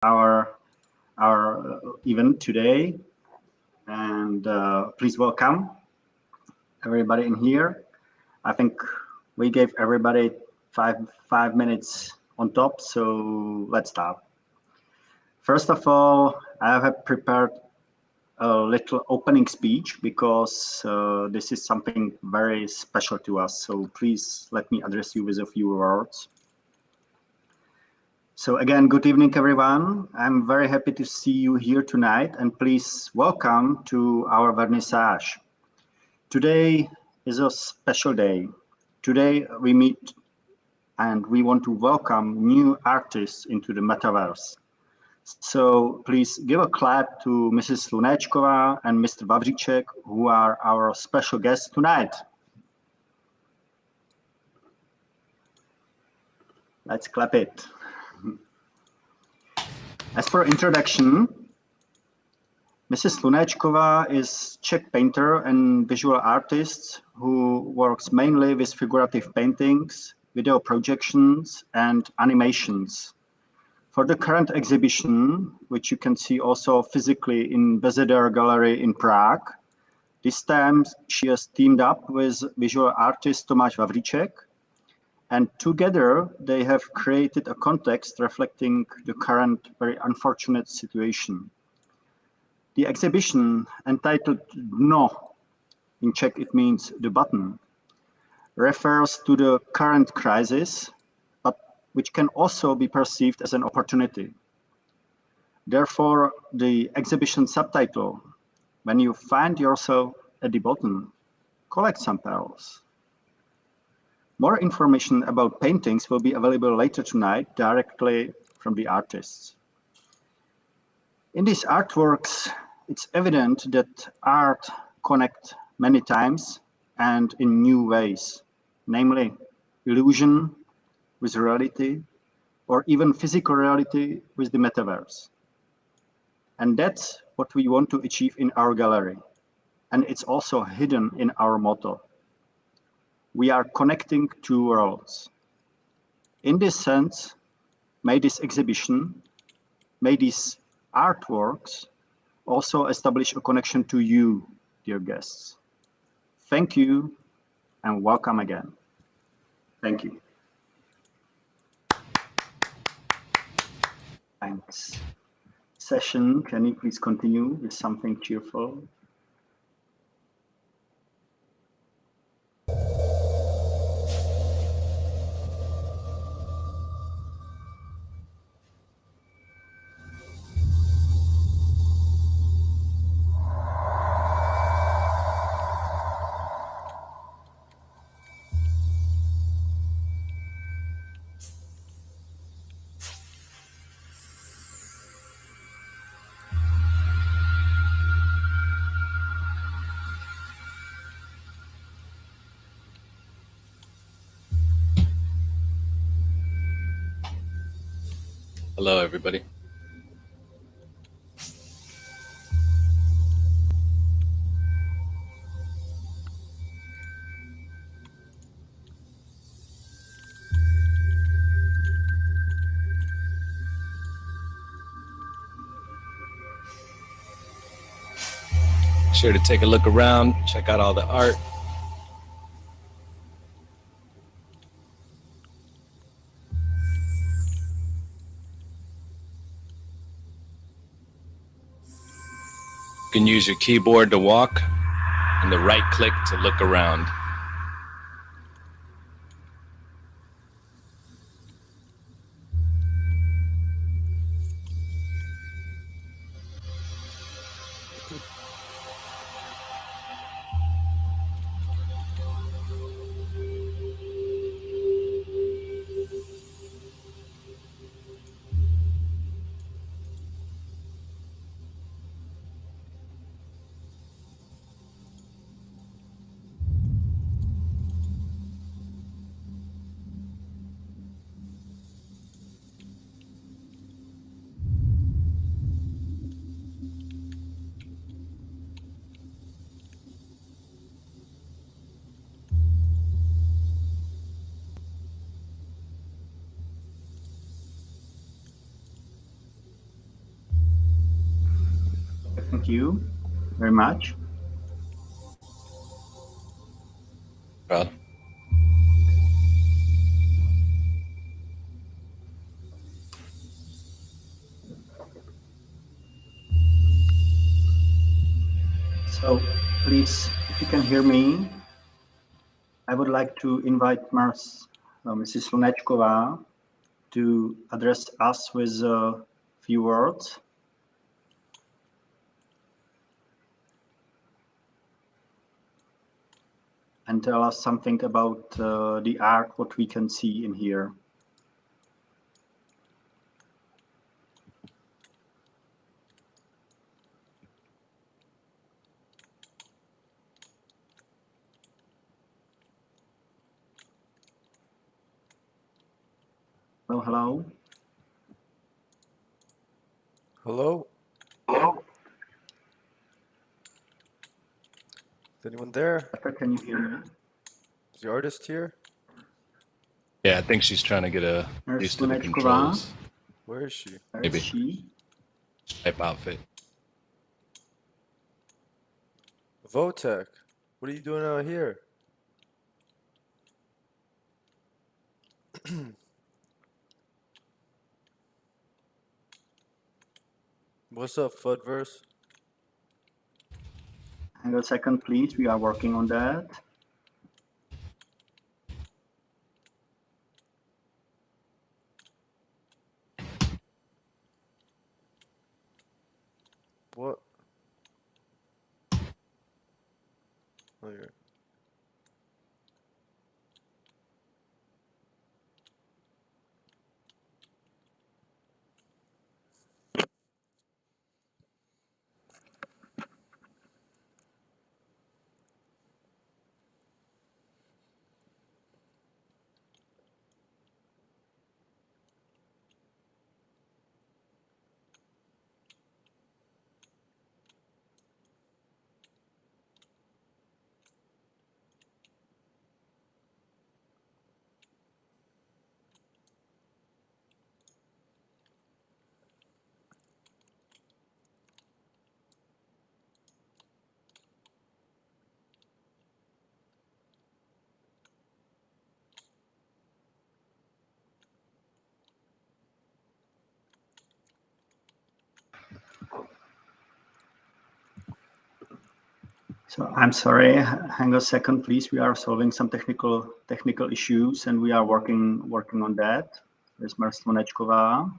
our event today, and please welcome everybody in here. I think we gave everybody five minutes on top, so let's start. First of all, I have prepared a little opening speech because this is something very special to us. So please let me address you with a few words. So again, good evening, everyone. I'm very happy to see you here tonight, and please welcome to our vernissage. Today is a special day. Today we meet and we want to welcome new artists into the Metaverse. So please give a clap to Mrs. Slunéčková and Mr. Vavříček, who are our special guests tonight. Let's clap it. As for introduction, Mrs. Slunéčková is Czech painter and visual artist who works mainly with figurative paintings, video projections, and animations. For the current exhibition, which you can see also physically in Bezeder Gallery in Prague, this time she has teamed up with visual artist Tomáš Vavříček, and together they have created a context reflecting the current very unfortunate situation. The exhibition, entitled Dno, in Czech it means the bottom, refers to the current crisis, but which can also be perceived as an opportunity. Therefore, the exhibition subtitle, when you find yourself at the bottom, collect some pearls. More information about paintings will be available later tonight directly from the artists. In these artworks, it's evident that art connects many times and in new ways, namely illusion with reality, or even physical reality with the metaverse. And that's what we want to achieve in our gallery. And it's also hidden in our motto. We are connecting two worlds. In this sense, may this exhibition, may these artworks also establish a connection to you, dear guests. Thank you and welcome again. Thank you. Thanks. Session, can you please continue with something cheerful? Hello, everybody. Sure to take a look around, check out all the art. You can use your keyboard to walk and the right click to look around. Thank you very much. Proud. So please, if you can hear me, I would like to invite Mrs. Slunéčková to address us with a few words. And tell us something about the art, what we can see in here. Hello. Hello? Hello? Is anyone there? Can you hear me? Is the artist here? Yeah, I think she's trying to get used to the controls. Where is she? Where Maybe. is she? Type outfit. Votek, what are you doing out here? What's up, Fudverse? Hang on a second, please. We are working on that. What? Oh, here. So I'm sorry, hang on a second, please. We are solving some technical issues and we are working on that. There's Ms. Slunéčková.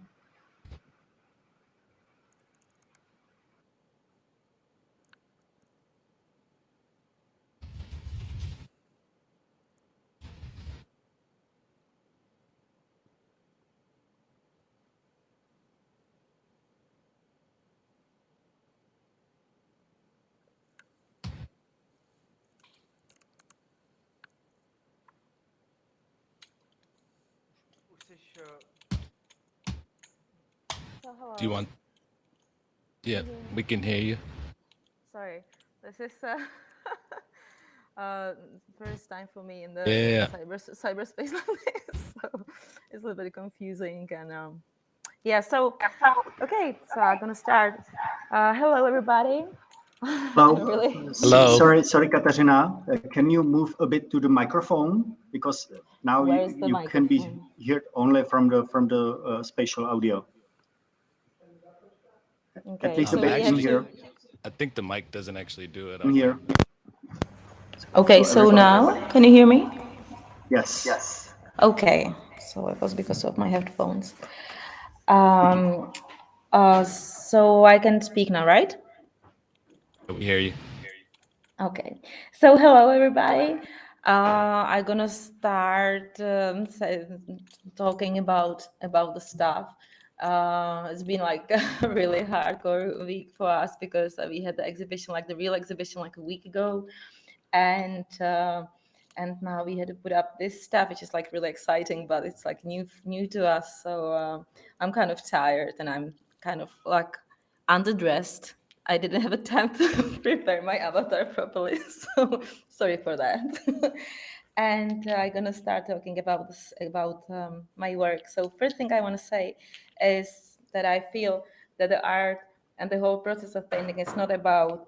So hello. Do you want? Yeah, we can hear you. Sorry, this is first time for me in the cyberspace like this, so it's a little bit confusing. And so okay, so I'm gonna start. Hello, everybody. Hello. Hello. Sorry, Katarzyna. Can you move a bit to the microphone because now you can be heard only from the spatial audio. Okay, at least a bit in here. I think the mic doesn't actually do it. In here. Okay, so now can you hear me? Yes. Yes. Okay, so it was because of my headphones. So I can speak now, right? We hear you. Okay, so hello everybody. I'm gonna start talking about the stuff. It's been like a really hardcore week for us because we had the exhibition, like the real exhibition, like a week ago, and now we had to put up this stuff, which is like really exciting, but it's like new to us. So I'm kind of tired and I'm kind of like underdressed. I didn't have a time to prepare my avatar properly, so sorry for that. And I'm gonna start talking about this, about my work. So first thing I want to say is that I feel that the art And the whole process of painting is not about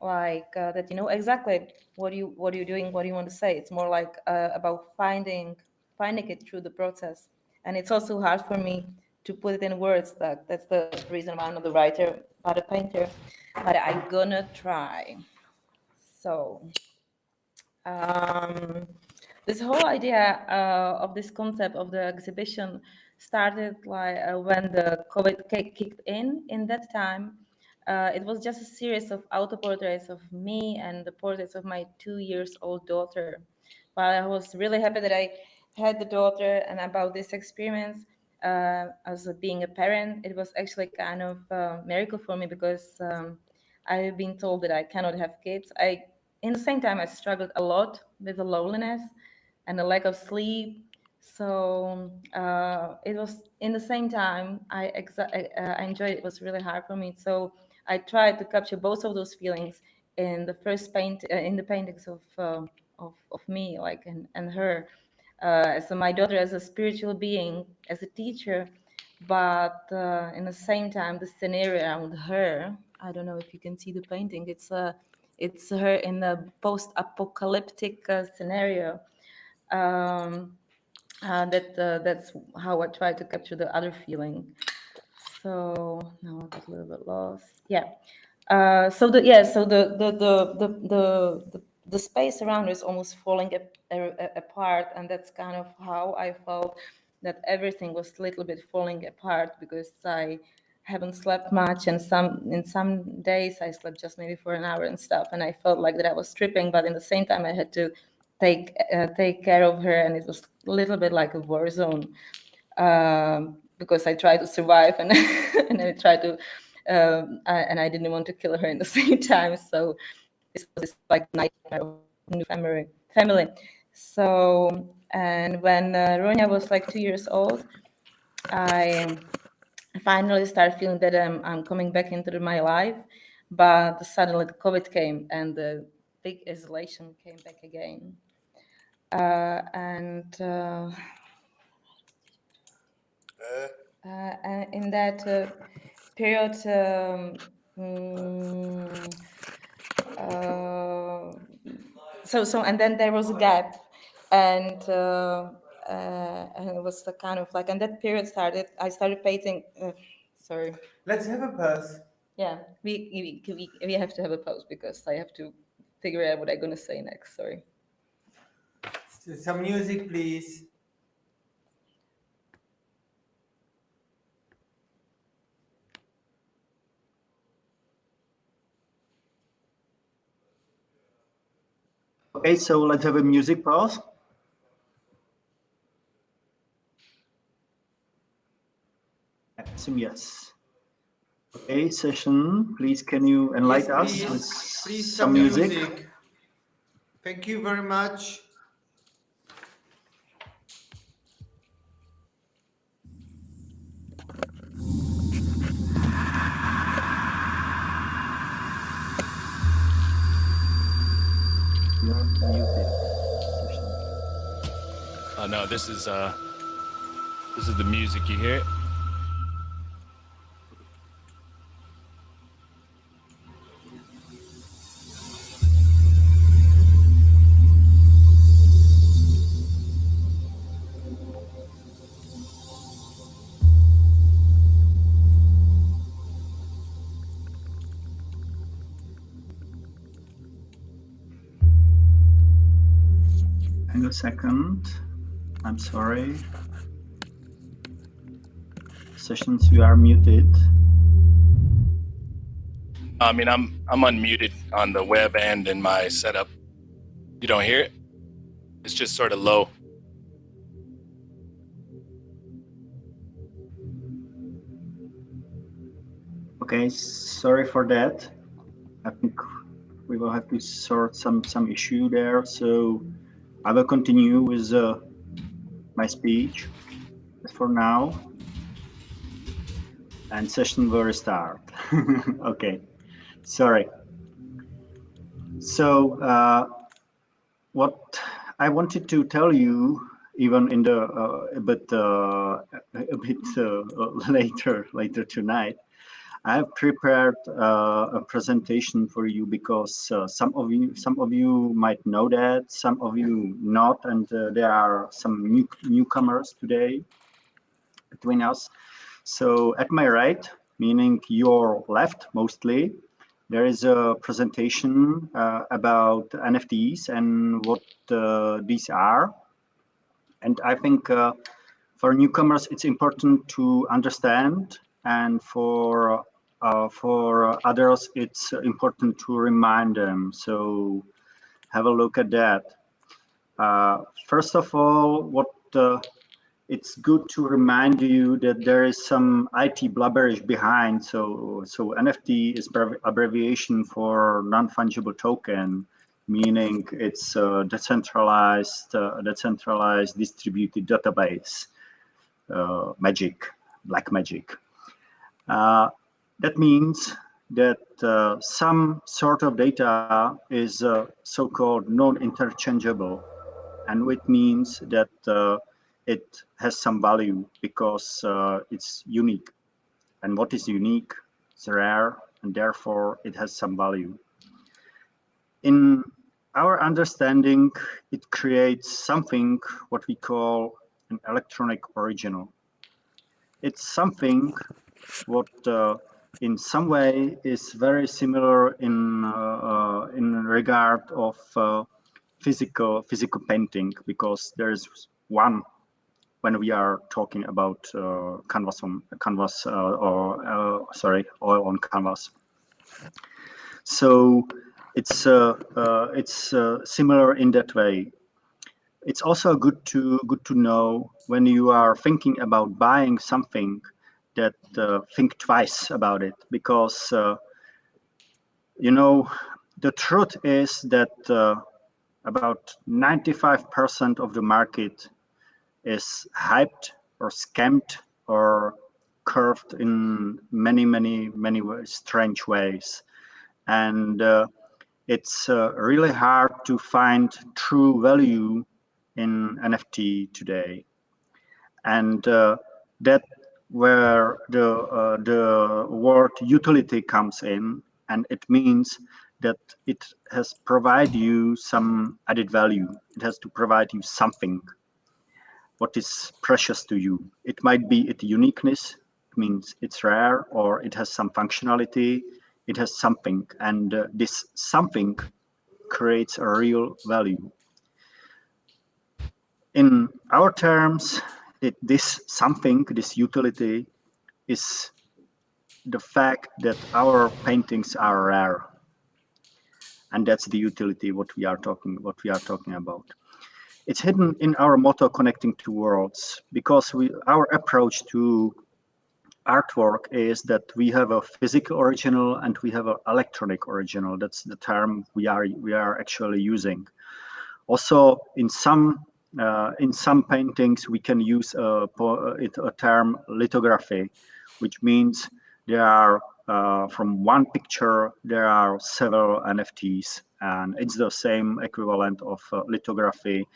like that you know exactly what you're doing, what you want to say. It's more like about finding it through the process. And it's also hard for me to put it in words. That's the reason why I'm not a writer but a painter, but I'm gonna try. So this whole idea of this concept of the exhibition started like when the COVID kicked in that time. It was just a series of auto portraits of me and the portraits of my 2-year-old daughter. But I was really happy that I had the daughter, and about this experience as being a parent, it was actually kind of a miracle for me, because I've been told that I cannot have kids. In the same time, I struggled a lot with the loneliness and the lack of sleep. So it was in the same time I enjoyed it. It was really hard for me. So I tried to capture both of those feelings in the first in the paintings of me, like and her, as my daughter, as a spiritual being, as a teacher, but in the same time the scenario around her. I don't know if you can see the painting. It's her in the post-apocalyptic scenario. That's how I try to capture the other feeling. So now I got a little bit lost. Yeah. So the space around is almost falling apart, and that's kind of how I felt that everything was a little bit falling apart, because I haven't slept much, and in some days I slept just maybe for an hour and stuff, and I felt like that I was tripping, but in the same time I had to take care of her, and it was a little bit like a war zone, because I tried to survive, and and I tried to and I didn't want to kill her in the same time. So this was like nightmare of new family. So, and when Ronya was like 2 years old, I finally started feeling that I'm coming back into my life, but suddenly the COVID came and the big isolation came back again. And in that period, and then there was a gap, and it was the kind of like, and that period I started painting. Sorry. Let's have a pause. Yeah, we have to have a pause because I have to figure out what I'm gonna say next. Sorry. Some music, please. Okay, so let's have a music pause. Yes. Okay, session, please can you enlighten us with some music? Thank you very much. You're muted. Oh no, this is the music, you hear it? Hang on a second. I'm sorry. Sessions, you are muted. I mean, I'm unmuted on the web and in my setup. You don't hear it? It's just sort of low. Okay, sorry for that. I think we will have to sort some issue there. So I will continue with my speech for now, and session will restart. Okay, sorry. So what I wanted to tell you, even in the a bit later tonight, I have prepared a presentation for you because some of you might know that, some of you not, and there are some newcomers today between us. So at my right, meaning your left mostly, there is a presentation about NFTs and what these are. And I think for newcomers, it's important to understand, and for others, it's important to remind them. So have a look at that. First of all, it's good to remind you that there is some IT blubberish behind. So NFT is abbreviation for non-fungible token, meaning it's a decentralized distributed database, black magic. That means that some sort of data is so-called non-interchangeable, and it means that it has some value because it's unique. And what is unique is rare, and therefore it has some value. In our understanding, it creates something what we call an electronic original. It's something what in some way is very similar in regard of physical painting, because there's one when we are talking about oil on canvas. So it's similar in that way. It's also good to know when you are thinking about buying something that think twice about it, because you know, the truth is that about 95% of the market is hyped or scammed or curved in many ways, strange ways, and it's really hard to find true value in NFT today, and that where the word utility comes in, and it means that it has provide you some added value. It has to provide you something what is precious to you. It might be its uniqueness, it means it's rare, or it has some functionality, it has something, and this something creates a real value. In our terms, this something, this utility, is the fact that our paintings are rare, and that's the utility what we are talking about. It's hidden in our motto, connecting two worlds, because our approach to artwork is that we have a physical original and we have an electronic original. That's the term we are actually using. Also, in some paintings, we can use a term lithography, which means there are from one picture there are several NFTs, and it's the same equivalent of lithography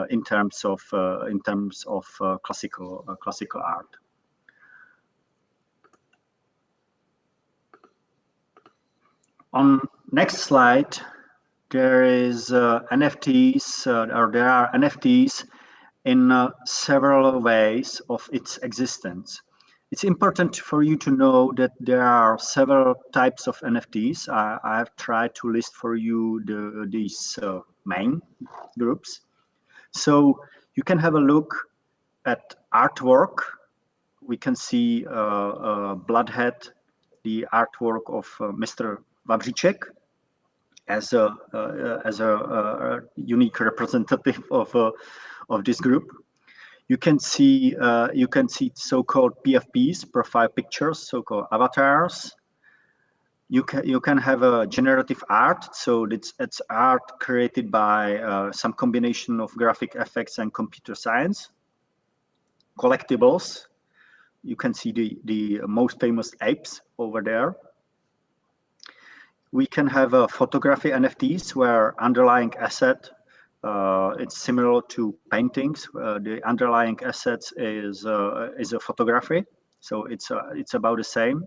in terms of classical art. On next slide, there is NFTs, or there are NFTs in several ways of its existence. It's important for you to know that there are several types of NFTs. I have tried to list for you these main groups. So you can have a look at artwork. We can see Bloodhead, the artwork of Mr. Vavříček, as a unique representative of this group. You can see so-called PFPs, profile pictures, so-called avatars. You can have a generative art, so it's art created by some combination of graphic effects and computer science. Collectibles, you can see the most famous apes over there. We can have a photography NFTs where underlying asset, it's similar to paintings. The underlying assets is a photography, so it's about the same.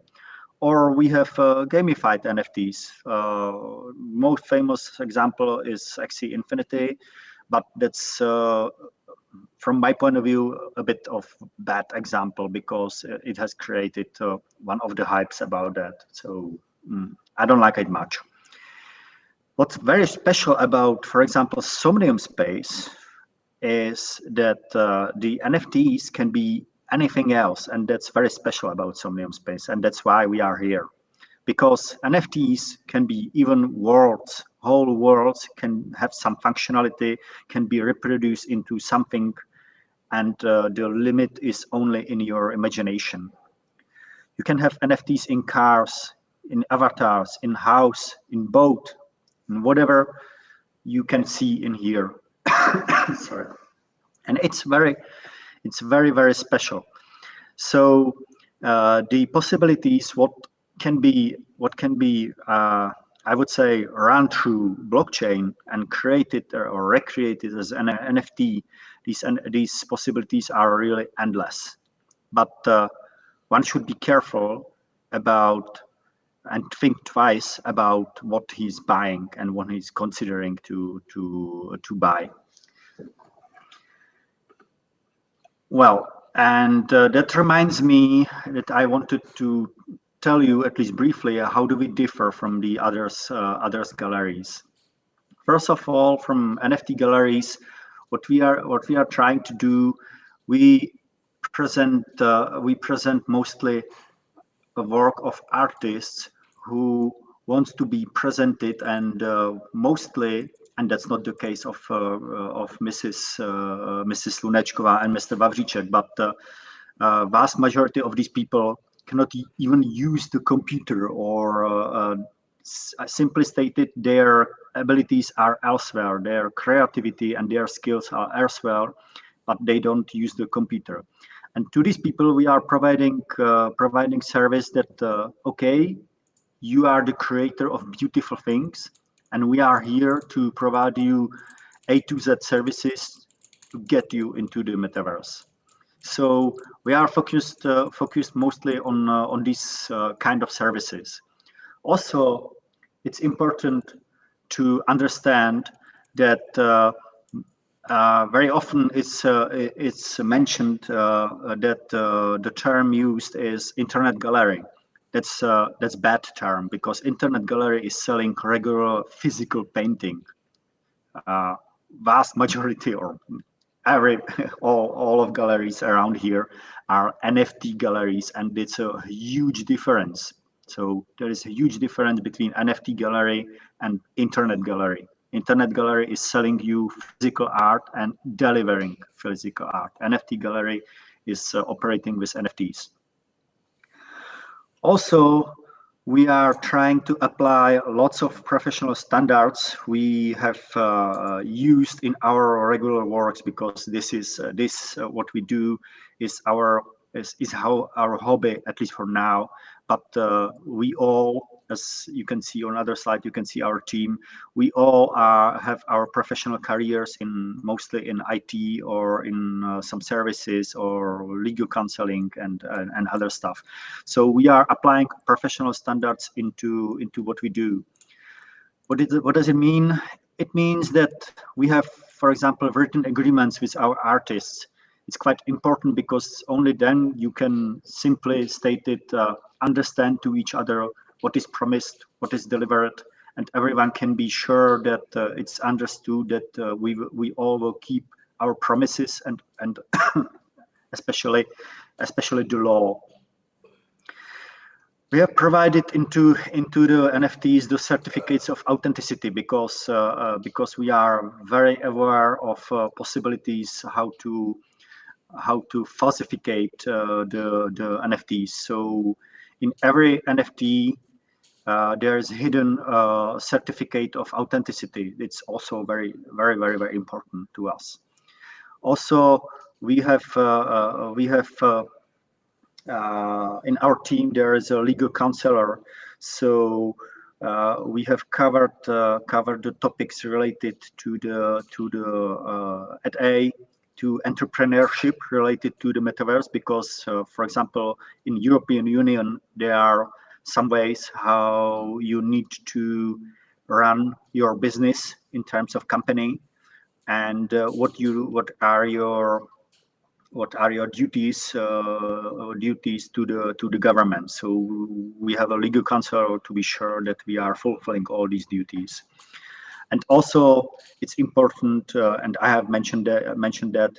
Or we have gamified NFTs. Most famous example is Axie Infinity, but that's from my point of view a bit of bad example because it has created one of the hypes about that. So I don't like it much. What's very special about, for example, Somnium space is that the NFTs can be anything else, and that's very special about Somnium space, and that's why we are here, because NFTs can be even worlds, whole worlds can have some functionality, can be reproduced into something, and the limit is only in your imagination. You can have NFTs in cars, in avatars, in house, in boat, in whatever you can see in here. Sorry. And it's very, very special. So the possibilities, what can be, I would say, run through blockchain and created or recreated as an NFT, these possibilities are really endless. But one should be careful about and think twice about what he's buying and what he's considering to buy. Well, and that reminds me that I wanted to tell you at least briefly how do we differ from the others galleries. First of all, from NFT galleries, what we are trying to do, we present mostly a work of artists who wants to be presented, and mostly, and that's not the case of Mrs. Slunéčková and Mr. Vavříček, but vast majority of these people cannot even use the computer, or simply stated, their abilities are elsewhere, their creativity and their skills are elsewhere, but they don't use the computer. And to these people, we are providing service that okay, you are the creator of beautiful things, and we are here to provide you A to Z services to get you into the metaverse. So we are focused mostly on these kind of services. Also, it's important to understand that very often it's mentioned that the term used is internet gallery. That's bad term, because internet gallery is selling regular physical painting. Vast majority, or all of galleries around here are NFT galleries, and it's a huge difference. So there is a huge difference between NFT gallery and internet gallery. Internet gallery is selling you physical art and delivering physical art. NFT gallery is operating with NFTs. Also, we are trying to apply lots of professional standards we have used in our regular works, because this is what we do is how our hobby, at least for now. But we all, as you can see on other slide, you can see our team. We all have our professional careers mostly in IT or in some services or legal counseling and other stuff. So we are applying professional standards into what we do. What does it mean? It means that we have, for example, written agreements with our artists. It's quite important, because only then you can simply state it, understand to each other what is promised, what is delivered, and everyone can be sure that it's understood that we all will keep our promises and especially the law. We have provided into the NFTs the certificates of authenticity, because we are very aware of possibilities how to falsificate the NFTs. So in every NFT, there is hidden certificate of authenticity. It's also very important to us. Also, we have in our team there is a legal counselor. So we have covered the topics related to entrepreneurship related to the metaverse, because for example, in European Union there are some ways how you need to run your business in terms of company, and what are your duties to the government. So we have a legal counsel to be sure that we are fulfilling all these duties. And also it's important, and I have mentioned that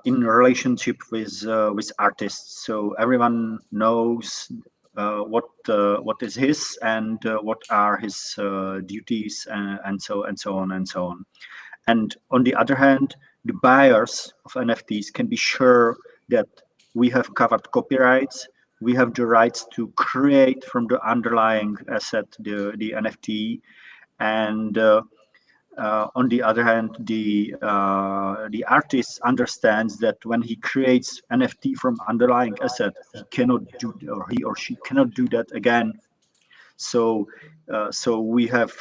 in relationship with artists. So everyone knows what is his and what are his duties, and so on and so on. And on the other hand, the buyers of NFTs can be sure that we have covered copyrights. We have the rights to create from the underlying asset the NFT, and on the other hand, the artist understands that when he creates NFT from underlying asset, he cannot do, or he or she cannot do that again. So we have.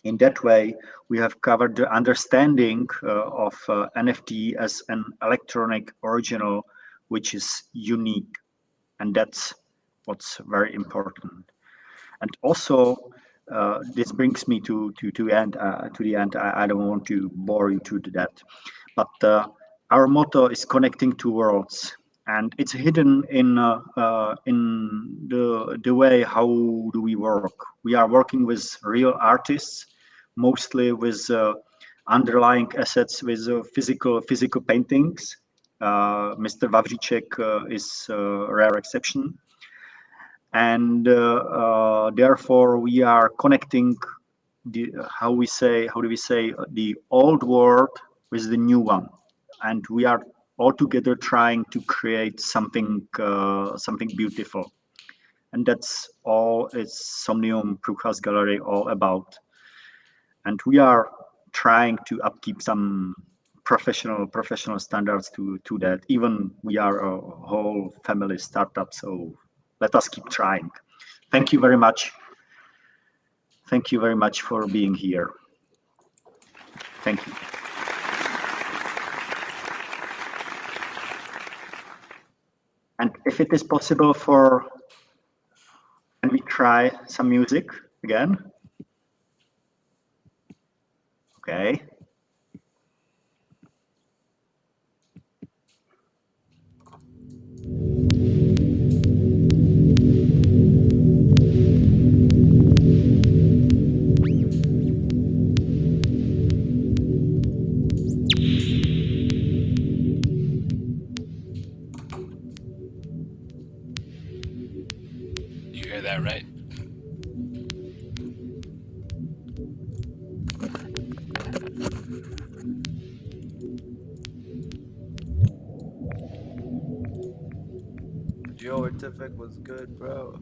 In that way, we have covered the understanding of NFT as an electronic original, which is unique, and that's what's very important. And also, this brings me to the end. I don't want to bore you to that, but our motto is connecting two worlds, and it's hidden in the way how do we work. We are working with real artists, mostly with underlying assets, with physical paintings. Mr. Vavříček is a rare exception, and therefore we are connecting the how do we say the old world with the new one, and we are all together trying to create something beautiful. And that's all it's Somnium Průchaz Gallery all about. And we are trying to upkeep some professional standards to that. Even we are a whole family startup, so let us keep trying. Thank you very much. Thank you very much for being here. Thank you. And if it is possible, can we try some music again? Okay. You hear that, right? Yo, Artific was good, bro.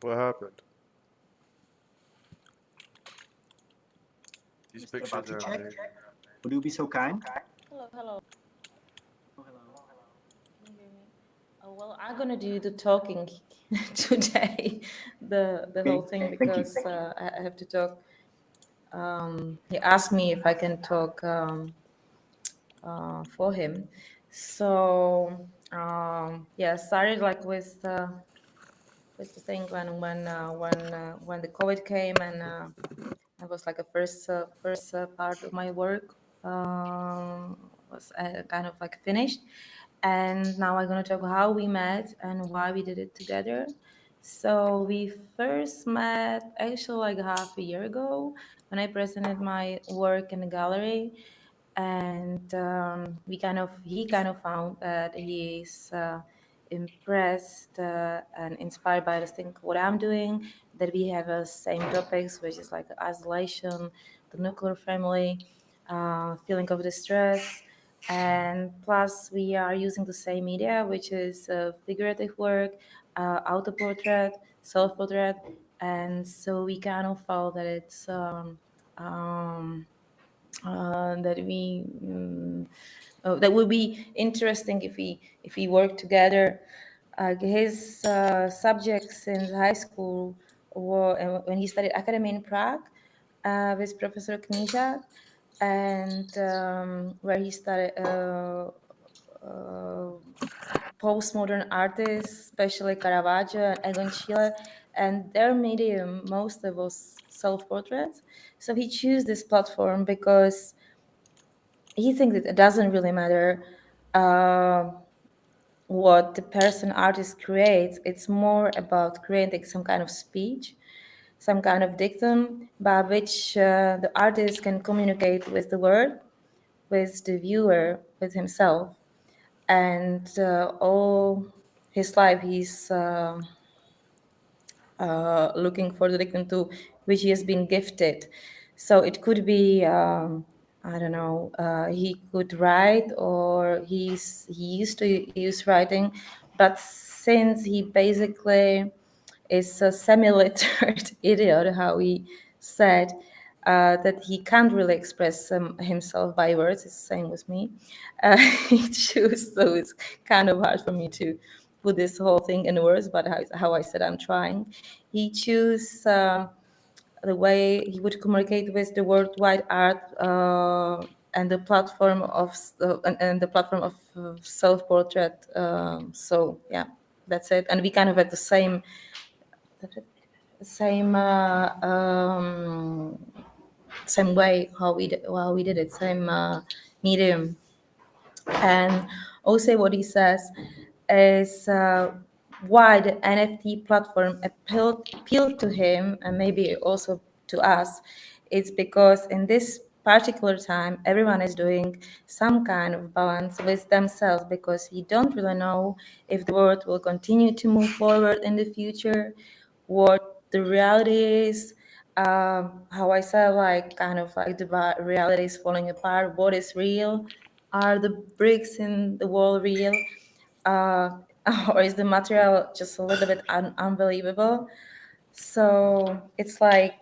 What happened? These Mr. pictures are Vavříček, amazing. would you be so kind? Hello. Can you hear me? Oh, well, I'm gonna do the talking today, the whole thing, Thank you. because I have to talk. He asked me if I can talk for him. So yeah, started like with the thing when the COVID came, and it was like a first part of my work was kind of like finished. And now I'm going to talk how we met and why we did it together. So we first met actually like half a year ago when I presented my work in the gallery, and he kind of found that he's impressed and inspired by this thing what I'm doing, that we have the same topics, which is like isolation, the nuclear family, feeling of distress, and plus we are using the same media, which is figurative work, auto-portrait, self-portrait, and so we kind of felt that it's that we that would be interesting if we work together. His subjects in high school were when he studied academy in Prague with Professor Knížák, and where he studied postmodern artists, especially Caravaggio and Egon Schiele, and their medium mostly was self-portraits. So he chose this platform because he thinks that it doesn't really matter what the person artist creates. It's more about creating some kind of speech, some kind of dictum by which the artist can communicate with the world, with the viewer, with himself. And all his life he's looking for the dictum to which he has been gifted. So it could be I don't know, he could write, or he used to use writing, but since he basically is a semi-literate idiot, how he said, that he can't really express himself by words. It's the same with me. He choose, so it's kind of hard for me to put this whole thing in words, but how I said I'm trying. He choose the way he would communicate with the worldwide art and the platform of and the platform of self-portrait. So yeah, that's it. And we kind of had the same same way how we did it, same medium. And also what he says is why the NFT platform appealed to him, and maybe also to us. It's because in this particular time everyone is doing some kind of balance with themselves, because we don't really know if the world will continue to move forward in the future, what the reality is, how I said, like kind of like the reality is falling apart, what is real, are the bricks in the wall real, or is the material just a little bit unbelievable? So it's like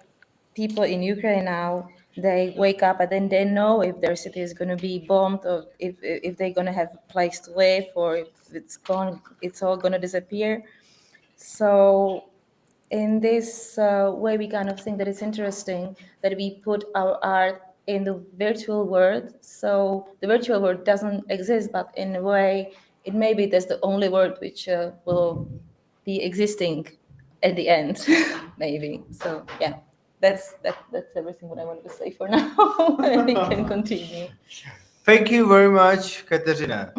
people in Ukraine now, they wake up and then they know if their city is going to be bombed, or if they're going to have a place to live, or if it's all going to disappear. So in this way, we kind of think that it's interesting that we put our art in the virtual world. So the virtual world doesn't exist, but in a way, it maybe that's the only world which will be existing at the end, maybe. So yeah, that's everything what I wanted to say for now. And we can continue. Thank you very much, Katerina.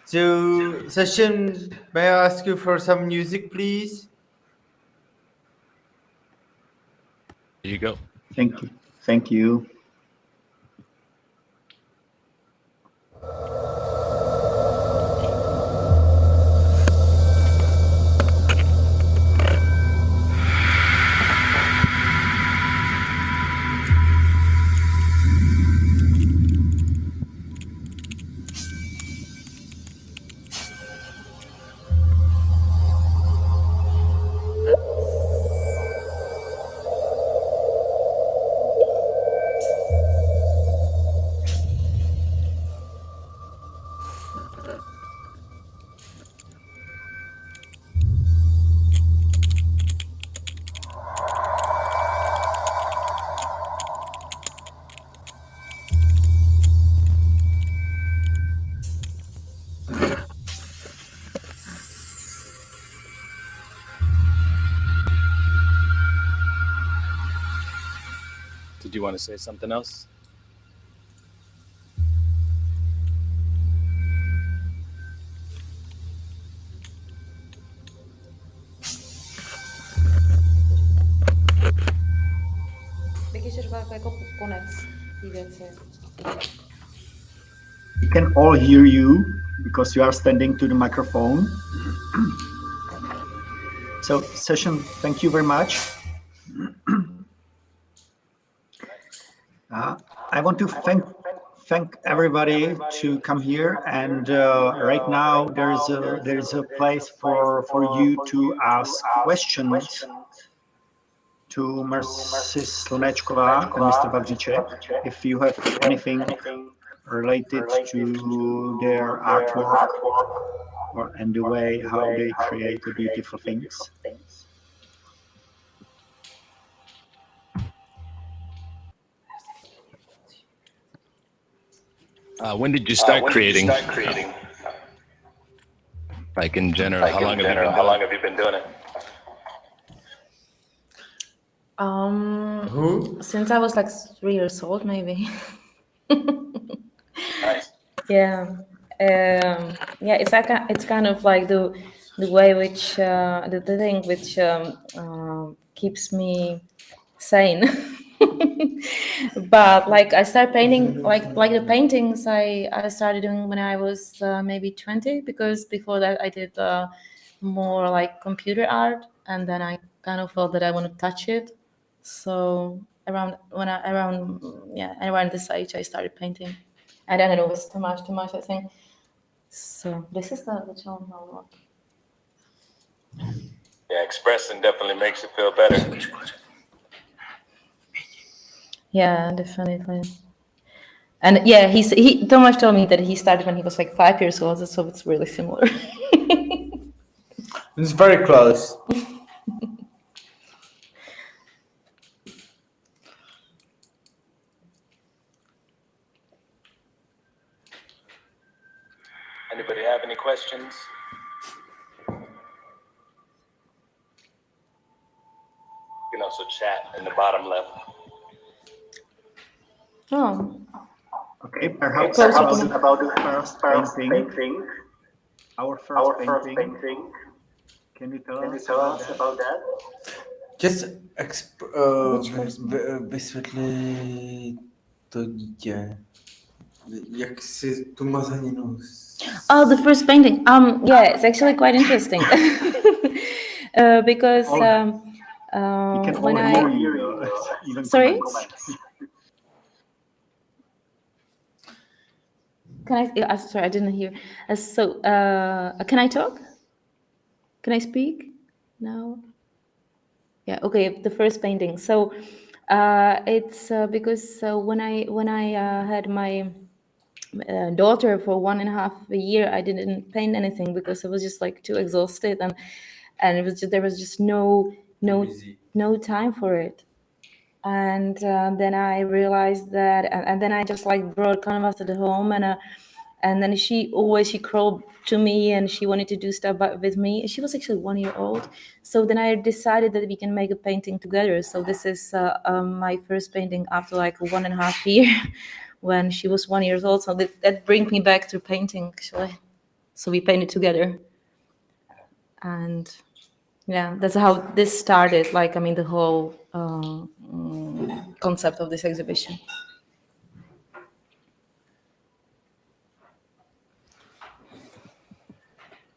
So, session, may I ask you for some music, please? There you go. Thank you. Thank you. Did you want to say something else? jako konec té věci. We can all hear you because you are standing to the microphone. So session, thank you very much. I want to thank everybody to come here, and right now there is a place for you to ask questions to Mrs. Slunéčková and Mr. Vavříček if you have anything related to their artwork and the way how they create the beautiful things. When did you start creating? Like in general, how long have you been doing it? Since I was like 3 years old, maybe. Nice. Yeah. It's kind of like the way which the thing which keeps me sane. But like I started painting, like the paintings I started doing when I was maybe 20, because before that I did more like computer art, and then I kind of felt that I want to touch it. So around this age I started painting, and then it was too much I think. So this is the channel now. Yeah, expressing definitely makes you feel better. Yeah, definitely. And yeah, Tomáš told me that he started when he was like 5 years old, so it's really similar. It's very close. Anybody have any questions? You can also chat in the bottom left. Oh. Okay, perhaps about the first painting. Our first painting. Can you tell us about that? Just vysvětli to dítě. Jak si tu mazaninu... Oh, the first painting. Yeah, it's actually quite interesting. Because when I... Sorry? Sorry, I didn't hear. Can I talk? Can I speak? No? Yeah, okay, the first painting. So it's because when I had my daughter for 1.5 years, I didn't paint anything because I was just like too exhausted, and it was just, there was just no time for it. And then I realized that, and then I just like brought canvas to the home, and then she crawled to me and she wanted to do stuff with me. She was actually 1 year old. So then I decided that we can make a painting together. So this is my first painting after like 1.5 years when she was 1 year old. So that brings me back to painting actually. So we painted together. And yeah, that's how this started. Like, I mean, the whole concept of this exhibition.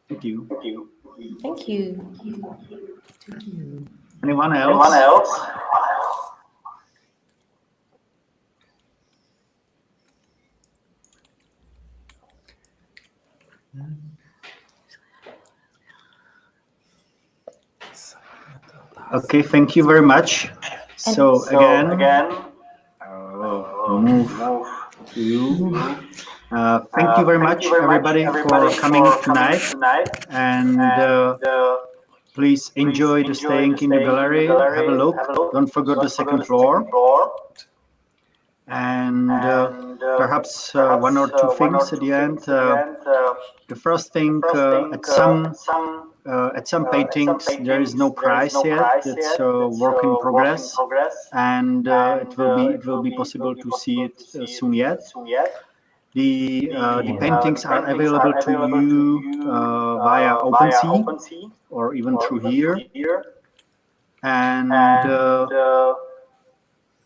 Thank you. Thank you. Anyone else? Okay, thank you very much. So again, move to you. Thank you very much, everybody, for coming tonight. And please enjoy the staying in the gallery. Have a look. Don't forget the second floor. And perhaps 1 or 2 things at the end. The first thing, at some paintings there is no price yet. It's a work in progress, and it will be possible to see it soon yet. The paintings are available to you via OpenSea or even through here. And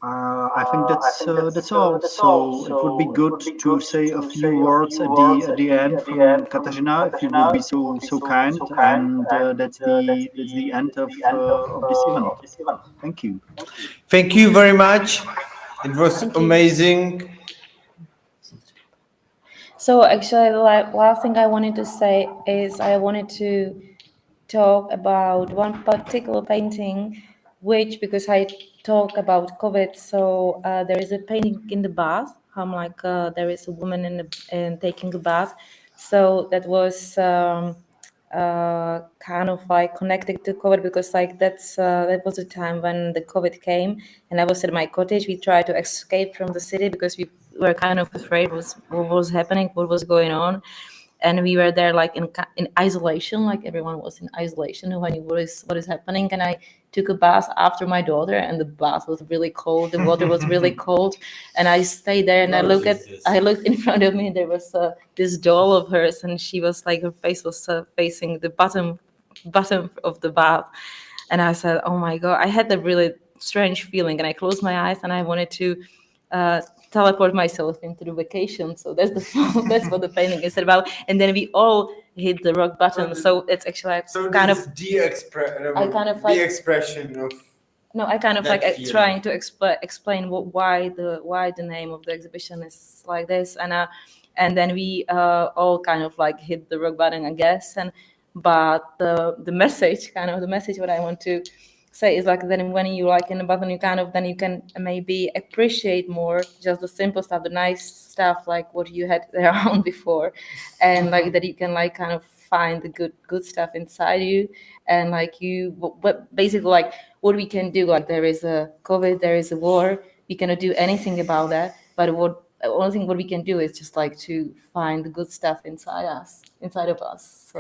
I think that's all. So it would be good to say a few words at the end from Katarzyna, if you would be so kind. And that's the end of this event. Thank you. Thank you very much. It was Thank you. amazing. So actually, the last thing I wanted to say is I wanted to talk about one particular painting, which, because I talk about COVID, so there is a painting in the bath. I'm like, there is a woman in taking a bath. So that was kind of like connected to COVID, because like that was a time when the COVID came, and I was at my cottage. We tried to escape from the city because we were kind of afraid what was happening, what was going on. And we were there like in isolation, like everyone was in isolation. No one knew what is happening. And I took a bath after my daughter, and the bath was really cold. The water was really cold, and I stayed there. And I looked in front of me. There was this doll of hers, and she was like, her face was facing the bottom of the bath. And I said, "Oh my God!" I had a really strange feeling, and I closed my eyes, and I wanted to teleport myself into the vacation. So that's what the painting is about. And then we all hit the rock bottom. So it's actually kind of the expression of. No, I kind of that like feeling. trying to explain why the name of the exhibition is like this, and then we all kind of like hit the rock bottom, I guess. But the message what I want to say is like, then when you like in the bottom, you can maybe appreciate more just the simple stuff, the nice stuff, like what you had around before, and like that you can like kind of find the good stuff inside you, and like but basically like what we can do, like there is a COVID, there is a war, we cannot do anything about that, but the only thing what we can do is just like to find the good stuff inside of us.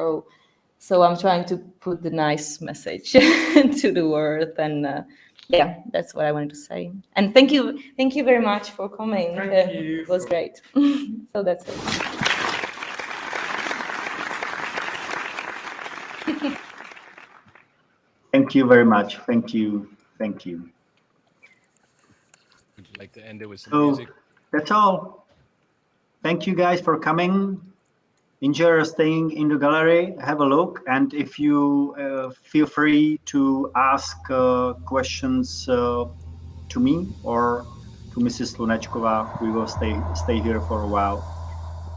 So I'm trying to put the nice message to the world, and yeah, that's what I wanted to say. And thank you very much for coming. Thank you It was great. So that's it. Thank you very much. Thank you. Would you like to end it with some So music? that's all. Thank you guys for coming. Enjoy staying in the gallery. Have a look, and if you feel free to ask questions to me or to Mrs. Slunéčková, we will stay here for a while.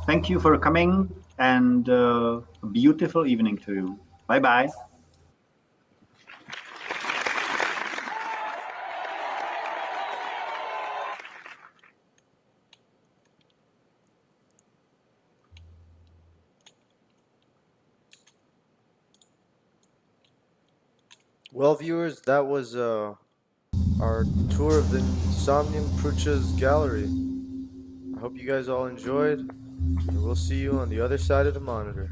Thank you for coming, and a beautiful evening to you. Bye bye. Well, viewers, that was our tour of the Somnium Prucha's gallery. I hope you guys all enjoyed, and we'll see you on the other side of the monitor.